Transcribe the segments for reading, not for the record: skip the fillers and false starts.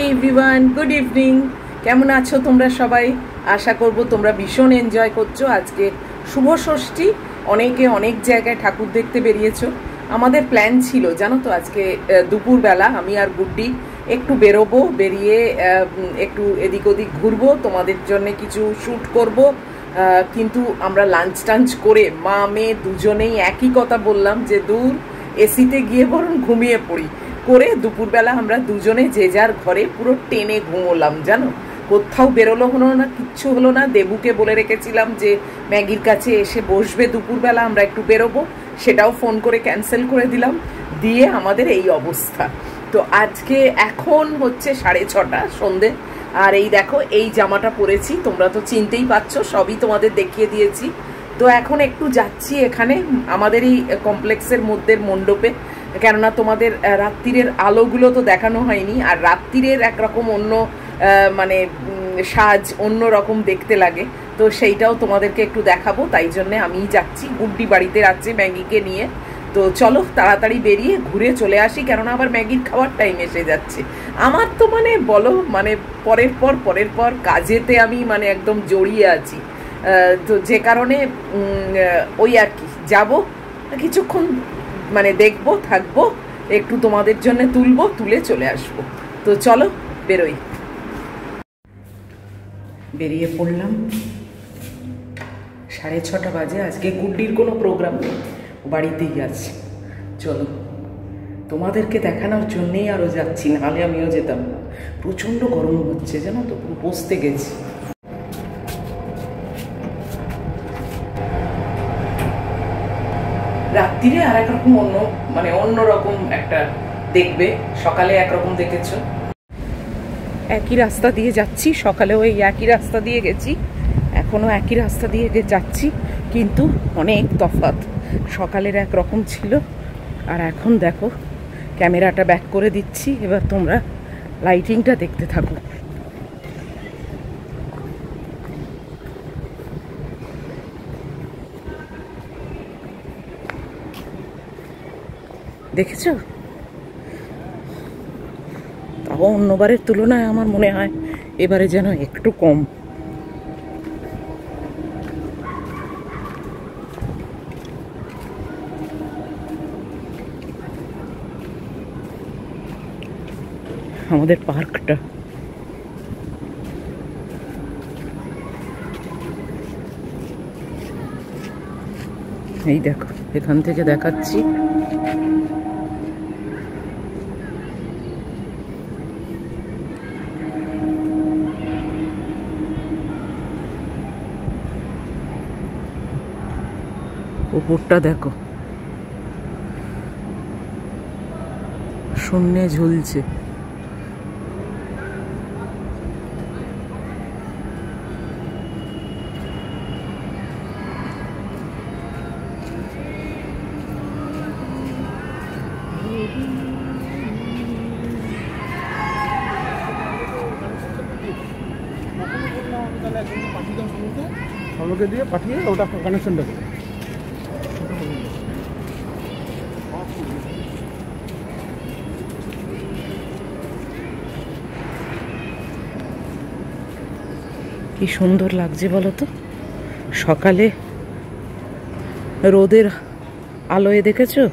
Everyone, good evening. কেমন আছো তোমরা সবাই? আশা করব তোমরা ভীষণ এনজয় করছো। আজকে শুভ ষষ্ঠী, অনেকে অনেক জায়গায় ঠাকুর দেখতে বেরিয়েছো। আমাদের প্ল্যান ছিল জানো তো, আজকে দুপুরবেলা আমি আর গুড্ডি একটু বেরোবো, বেরিয়ে একটু এদিক ওদিক ঘুরবো, তোমাদের জন্য কিছু শ্যুট করব। কিন্তু আমরা লাঞ্চ টাঞ্চ করে মা মেয়ে দুজনেই একই কথা বললাম যে দূর, এসিতে গিয়ে বরং ঘুমিয়ে পড়ি। করে দুপুরবেলা আমরা দুজনে যে যার ঘরে পুরো টেনে ঘুমোলাম জানো। কোথাও বেরোলো হলো না, কিচ্ছু হলো না। দেবুকে বলে রেখেছিলাম যে ম্যাগির কাছে এসে বসবে দুপুরবেলা, আমরা একটু বেরোবো, সেটাও ফোন করে ক্যান্সেল করে দিলাম। দিয়ে আমাদের এই অবস্থা। তো আজকে এখন হচ্ছে 6:30 সন্ধে, আর এই দেখো এই জামাটা পরেছি, তোমরা তো চিনতেই পারছো, সবই তোমাদের দেখিয়ে দিয়েছি। তো এখন একটু যাচ্ছি এখানে আমাদের এই কমপ্লেক্সের মধ্যে মণ্ডপে, কেননা তোমাদের রাত্রিরের আলোগুলো তো দেখানো হয়নি, আর রাত্রিরের একরকম অন্য মানে সাজ অন্য রকম দেখতে লাগে, তো সেইটাও তোমাদেরকে একটু দেখাবো। তাই জন্যে আমিই যাচ্ছি, গুড্ডি বাড়িতে আছে ম্যাগিকে নিয়ে। তো চলো তাড়াতাড়ি বেরিয়ে ঘুরে চলে আসি, কেননা আবার ম্যাগির খাওয়ার টাইম এসে যাচ্ছে। আমার তো মানে বলো মানে পরের পর কাজেতে আমি মানে একদম জড়িয়ে আছি। তো যে কারণে ওই আর কি যাবো, কিছুক্ষণ মানে দেখবো, থাকবো, একটু তোমাদের জন্য তুলবো, তুলে চলে আসবো। তো চলো বেরোই। বেরিয়ে পড়লাম, 6:30 বাজে। আজকে গুড্ডির কোনো প্রোগ্রাম নেই, বাড়িতেই আছে। চলো তোমাদেরকে দেখানোর জন্যেই আরও যাচ্ছি, নাহলে আমিও যেতাম না। প্রচণ্ড গরম হচ্ছে জানো তো, পুরো বসতে গেছি। রাত্রিরে আর একরকম অন্যরকম একটা দেখবে, সকালে একরকম দেখেছো। একই রাস্তা দিয়ে যাচ্ছি, সকালেও এই একই রাস্তা দিয়ে গেছি, এখনও একই রাস্তা দিয়ে যাচ্ছি, কিন্তু অনেক তফাৎ। সকালের একরকম ছিল, আর এখন দেখো ক্যামেরাটা ব্যাক করে দিচ্ছি। এবার তোমরা লাইটিংটা দেখতে থাকো। দেখেছ? তাও অন্যবারের তুলনায় আমার মনে হয় এবারে যেন একটু কম। আমাদের পার্কটা এই দেখো, এখান থেকে দেখাচ্ছি। উপরটা দেখো, শূন্যে ঝুলছে। আমাকে দিয়ে পাঠিয়ে ওটা কানেকশনটা করে। কি সুন্দর লাগছে বলো তো, সকালে রোদের আলোয় দেখেছো,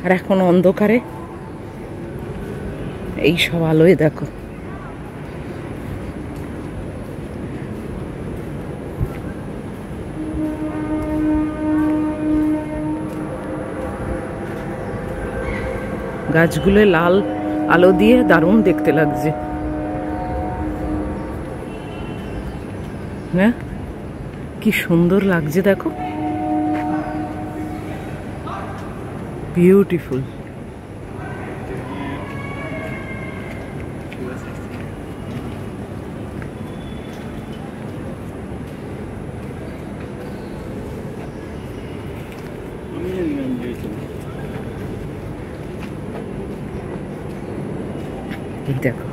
আর এখন অন্ধকারে এই সব আলোয় দেখো। গাছগুলো লাল আলো দিয়ে দারুণ দেখতে লাগছে। হ্যাঁ, কি সুন্দর লাগছে দেখো, বিউটিফুল। এই দেখো,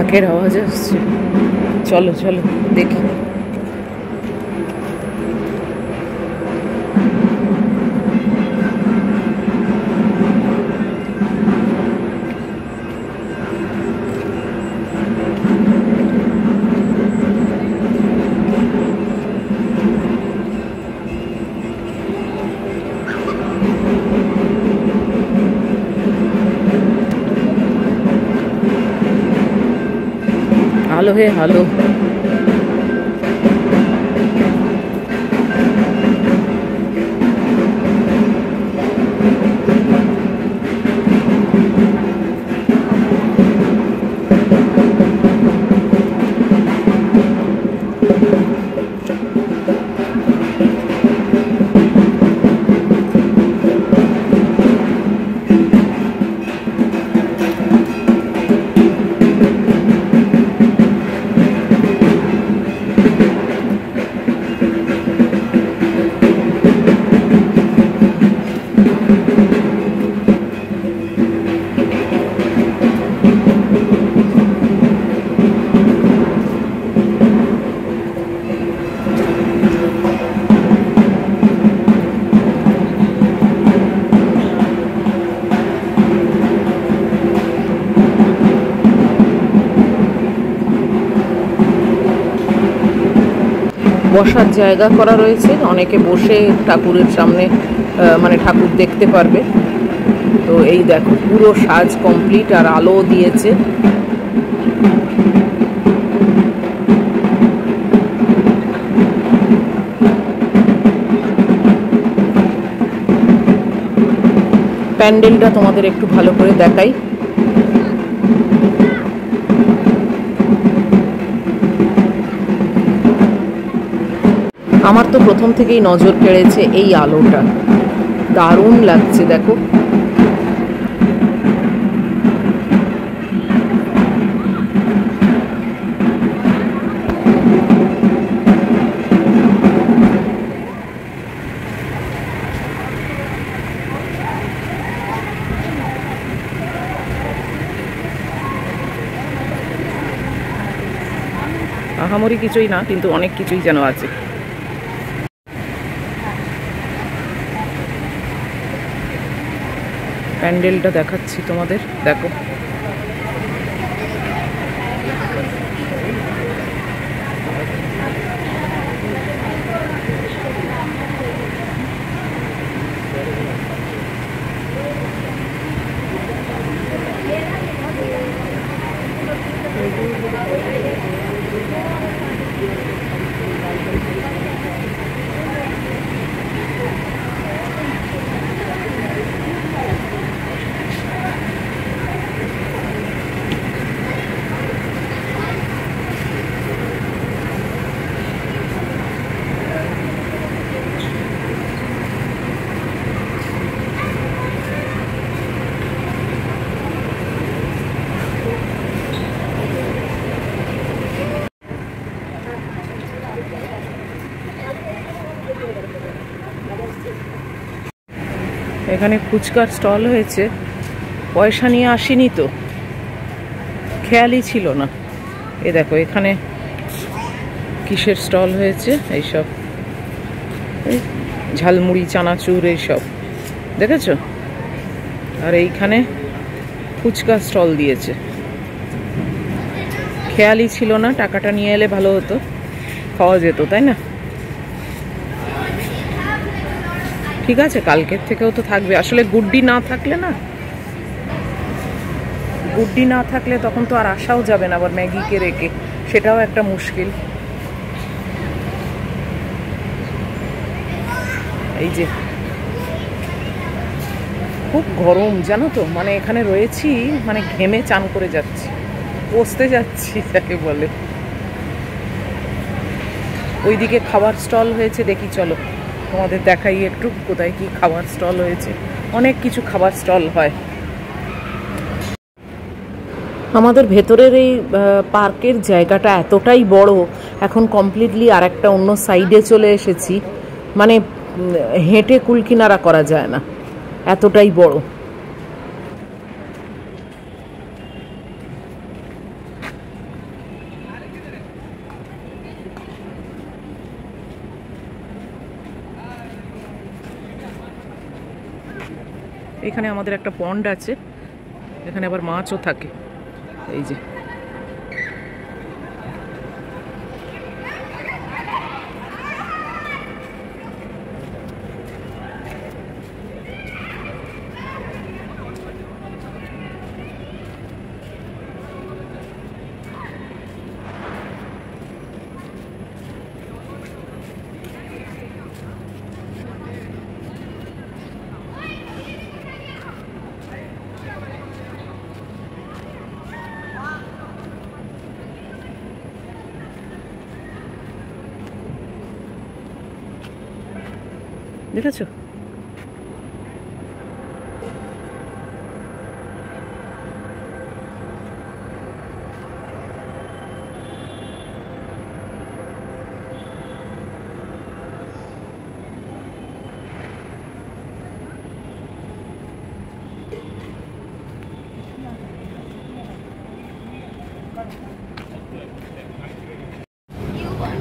ট্রাকের আওয়াজ আসছে। চলো চলো দেখি। আলো হে আলো। বসার জায়গা করা রয়েছে, অনেকে বসে ঠাকুরের সামনে মানে ঠাকুর দেখতে পারবে। তো এই দেখো পুরো সাজ কমপ্লিট, আর আলো দিয়েছে। প্যান্ডেলটা তোমাদের একটু ভালো করে দেখাই। আমার তো প্রথম থেকেই নজর কেড়েছে এই আলোটা, দারুণ লাগছে দেখো। আহামরি কিছুই না, কিন্তু অনেক কিছুই যেন আছে। প্যান্ডেলটা দেখাচ্ছি তোমাদের, দেখো। এখানে ফুচকার স্টল হয়েছে, পয়সা নিয়ে আসিনি তো, খেয়ালই ছিল না। এ দেখো এখানে কিসের স্টল হয়েছে, এইসব ঝালমুড়ি, চানাচুর এইসব দেখেছো। আর এইখানে ফুচকা স্টল দিয়েছে, খেয়ালই ছিল না। টাকাটা নিয়ে এলে ভালো হতো, খাওয়া যেত, তাই না? ঠিক আছে, কালকের থেকেও তো থাকবে। আসলে গুড্ডি না থাকলে না, গুড্ডি না থাকলে তখন তো আর আসাও যাবে না, আবার ম্যাগিকে রেখে, সেটাও একটা মুশকিল। এই যে খুব গরম জানো তো, মানে এখানে রয়েছি, মানে ঘেমে চান করে যাচ্ছি, বসতে যাচ্ছি যাকে বলে। ওইদিকে খাবার স্টল হয়েছে, দেখি চলো তোমাদের দেখাই একটু কোথায় কি খাবার স্টল হয়েছে। অনেক কিছু খাবার স্টল হয়। আমাদের ভেতরের এই পার্কের জায়গাটা এতটাই বড়, এখন কমপ্লিটলি আর একটা অন্য সাইডে চলে এসেছি, মানে হেঁটে কুলকিনারা করা যায় না, এতটাই বড়। এখানে আমাদের একটা পন্ড আছে, এখানে আবার মাছও থাকে। এই যে দেখেছো,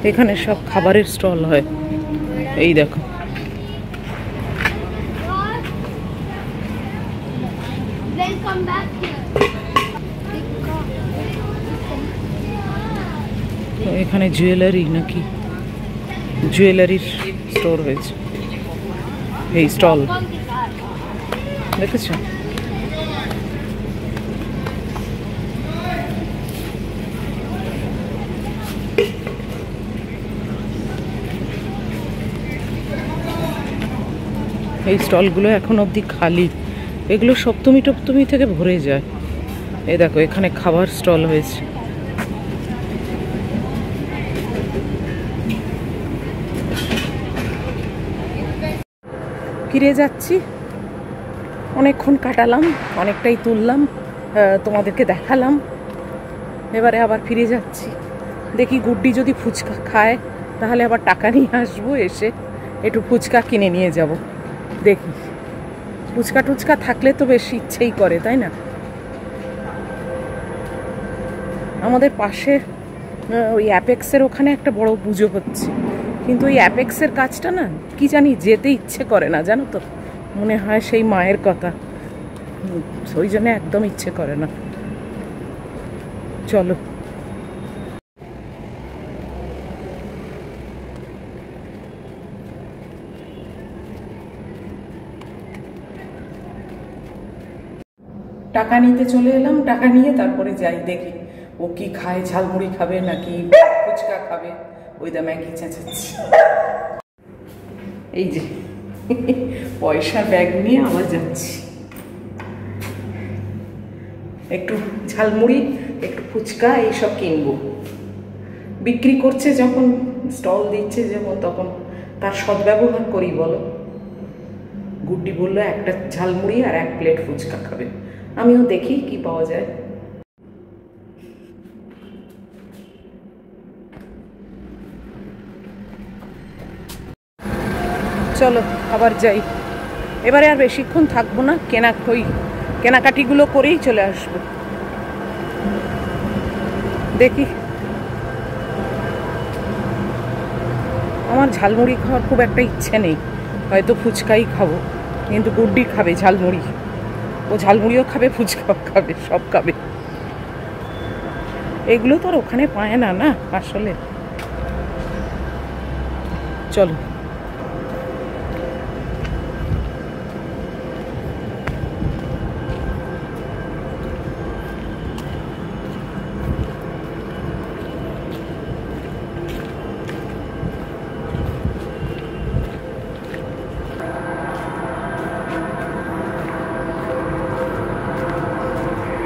এখানে সব খাবারের স্টল হয়। এই দেখো, এখানে জুয়েলারি নাকি জুয়েলারির স্টোর হয়েছে, এই স্টল দেখেছো। এই স্টলগুলো এখন অবধি খালি, এগুলো সপ্তমী টপ্তমী থেকে ভরে যায়। এই দেখো, এখানে খাবার স্টল হয়েছে। ফিরে যাচ্ছি, অনেকক্ষণ কাটালাম, অনেকটাই তুললাম, তোমাদেরকে দেখালাম। এবারে আবার ফিরে যাচ্ছি। দেখি গুড্ডি যদি ফুচকা খায় তাহলে আবার টাকা নিয়ে আসবো, এসে একটু ফুচকা কিনে নিয়ে যাব। দেখি, ফুচকা টুচকা থাকলে তো বেশ ইচ্ছেই করে, তাই না? আমাদের পাশে ওই অ্যাপেক্সের ওখানে একটা বড় পুজো হচ্ছে, কিন্তু ওই অ্যাপেক্সের কাজটা না কি জানি যেতে ইচ্ছে করে না, জানো তো। মনে হয় সেই মায়ের কথা, ওই জন্য একদম ইচ্ছে করে না। চলো, টাকা নিতে চলে এলাম। টাকা নিয়ে তারপরে যাই, দেখি ও কি খায়, ঝালমুড়ি খাবে নাকি ফুচকা খাবে। ওই দা ম্যাগি চেঁচাচ্ছি। এই যে পয়সার ব্যাগ নিয়ে আবার যাচ্ছি, একটু ঝালমুড়ি একটু ফুচকা এইসব কিনবো। বিক্রি করছে যখন, স্টল দিচ্ছে যখন, তখন তার সদ্ব্যবহার করি বলো। গুড্ডি বললো একটা ঝালমুড়ি আর 1 প্লেট ফুচকা খাবে। আমিও দেখি কি পাওয়া যায়। চলো আবার যাই। এবারে আর বেশিক্ষণ থাকবো না, কেনাকাটিগুলো করেই চলে আসবো। দেখি, আমার ঝালমুড়ি খাওয়ার খুব একটা ইচ্ছে নেই, হয়তো ফুচকাই খাবো, কিন্তু গুড্ডি খাবে ঝালমুড়ি। ও ঝালমুড়িও খাবে, ফুচকাও খাবে, সব খাবে। এগুলো তো আর ওখানে পায় না, না আসলে। চলো,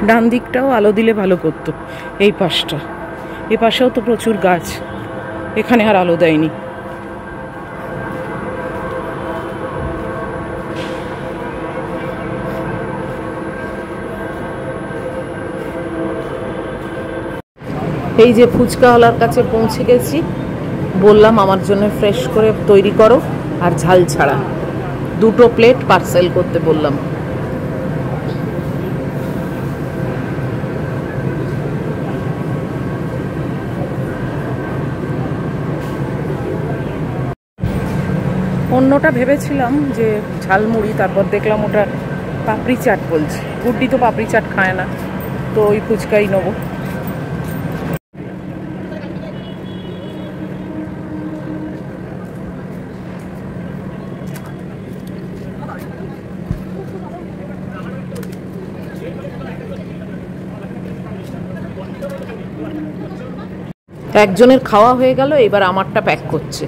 ডান দিকটাও আলো দিলে ভালো করতো, এই পাশটা। এই পাশেও তো প্রচুর গাছ, এখানে আর আলো দেয়নি। এই যে ফুচকাওয়ালার কাছে পৌঁছে গেছি, বললাম আমার জন্য ফ্রেশ করে তৈরি করো আর ঝাল ছাড়া 2 প্লেট পার্সেল করতে বললাম। অন্যটা ভেবেছিলাম যে ঝালমুড়ি, তারপর দেখলাম ওটা পাপড়ি চাট বলছি, গুড্ডি তো পাপড়ি চাট খায় না, তো ওই ফুচকাই নেবো। একজনের খাওয়া হয়ে গেল, এবার আমারটা প্যাক করছে।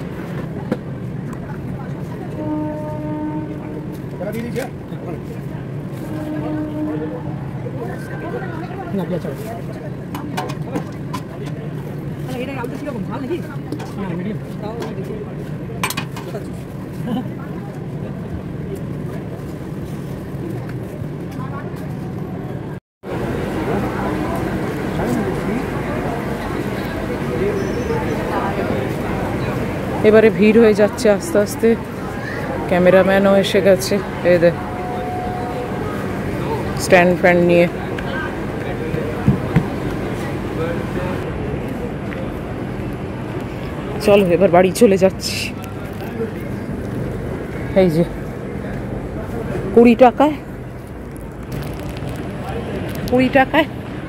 এবারে ভিড় হয়ে যাচ্ছে আস্তে আস্তে, ক্যামেরাম্যানও এসে গেছে, এই দেখ স্ট্যান্ড ফ্যান্ড নিয়ে। চলো এবার বাড়ি চলে যাচ্ছি। এই যে 20 টাকায়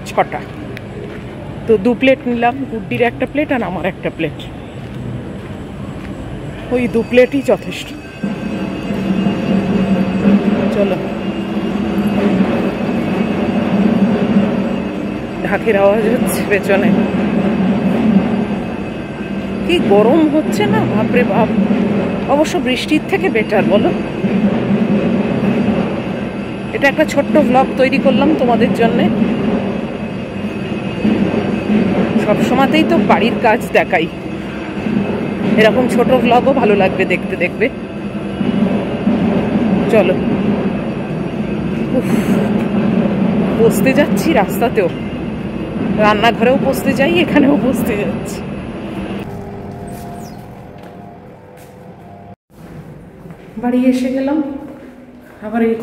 6টা, তো 2 প্লেট নিলাম, গুড্ডির একটা প্লেট আর আমার একটা প্লেট। ওই 2 প্লেটই যথেষ্ট। চলো, ঢাকের আওয়াজ হচ্ছে পেছনে। কি গরম হচ্ছে না, বাপরে বাপ। অবশ্য বৃষ্টির থেকে বেটার, বলো। এটা একটা ছোট্ট ব্লগ তৈরি করলাম তোমাদের জন্যে। সবসময়তেই তো বাড়ির কাজ দেখাই, এরকম ছোট ব্লগও ভালো লাগবে দেখতে, দেখবে। চলো, বসতে যাচ্ছি রাস্তাতেও, রান্নাঘরেও বসতে যাই, এখানেও বসতে যাচ্ছি। বাড়ি এসে গেলাম, আবার এই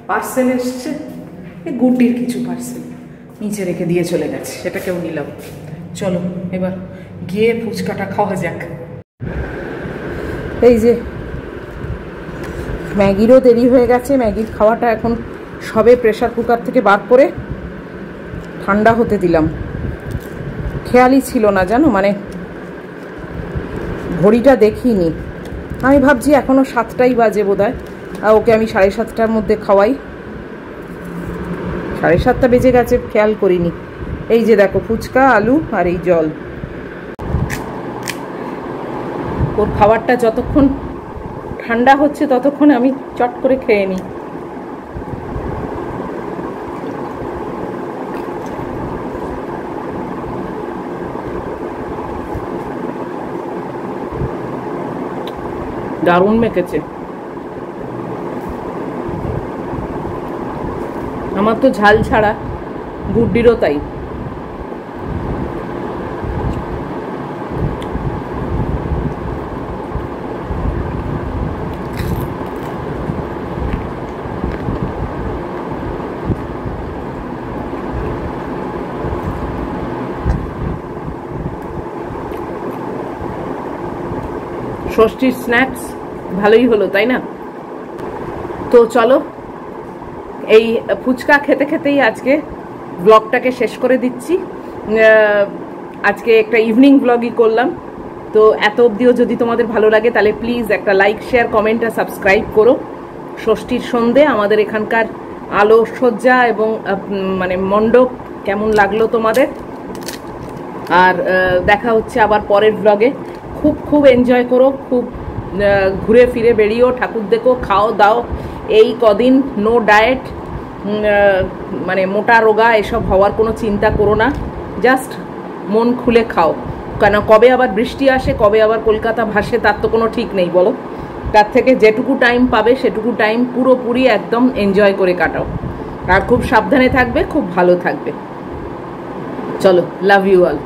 পার্সেল এসছে, এই গুড্ডির কিছু পার্সেল নিচে রেখে দিয়ে চলে গেছে, সেটাকেও নিলাম। চলো এবার গিয়ে ফুচকাটা খাওয়া যাক। এই যে ম্যাগিরও দেরি হয়ে গেছে, ম্যাগির খাওয়াটা এখন সবে প্রেসার কুকার থেকে বার করে ঠান্ডা হতে দিলাম। খেয়ালই ছিল না জানো, মানে ঘড়িটা দেখিনি, আমি ভাবছি এখনো 7টাই বাজে বোধহয়, আর ওকে আমি 7:30টার মধ্যে খাওয়াই। 7:30 বেজে গেছে, খেয়াল করিনি। এই যে দেখো ফুচকা, আলু আর এই জল। ওর খাবারটা যতক্ষণ ঠান্ডা হচ্ছে ততক্ষণ আমি চট করে খেয়ে নিই। দারুণ মেখেছে। আমার তো ঝাল ছাড়া, গুড্ডিরও তাই। ষষ্ঠীর স্ন্যাক্স ভালোই হলো, তাই না? তো চলো, এই ফুচকা খেতে খেতেই আজকে ব্লগটাকে শেষ করে দিচ্ছি। আজকে একটা ইভিনিং ব্লগই করলাম। তো এত অবধিও যদি তোমাদের ভালো লাগে তাহলে প্লিজ একটা লাইক, শেয়ার, কমেন্ট আর সাবস্ক্রাইব করো। ষষ্ঠীর সন্ধে আমাদের এখানকার আলোকসজ্জা এবং মানে মণ্ডপ কেমন লাগলো তোমাদের। আর দেখা হচ্ছে আবার পরের ব্লগে। খুব খুব এনজয় করো, খুব ঘুরে ফিরে বেরিয়েও, ঠাকুর দেখো, খাও দাও। এই কদিন নো ডায়েট, মানে মোটা রোগা এসব হওয়ার কোনো চিন্তা করো না, জাস্ট মন খুলে খাও। কেন কবে আবার বৃষ্টি আসে, কবে আবার কলকাতা ভাসে, তার তো কোনো ঠিক নেই, বলো। তার থেকে যেটুকু টাইম পাবে সেটুকু টাইম পুরোপুরি একদম এনজয় করে কাটাও। আর খুব সাবধানে থাকবে, খুব ভালো থাকবে। চলো, লাভ ইউ অল।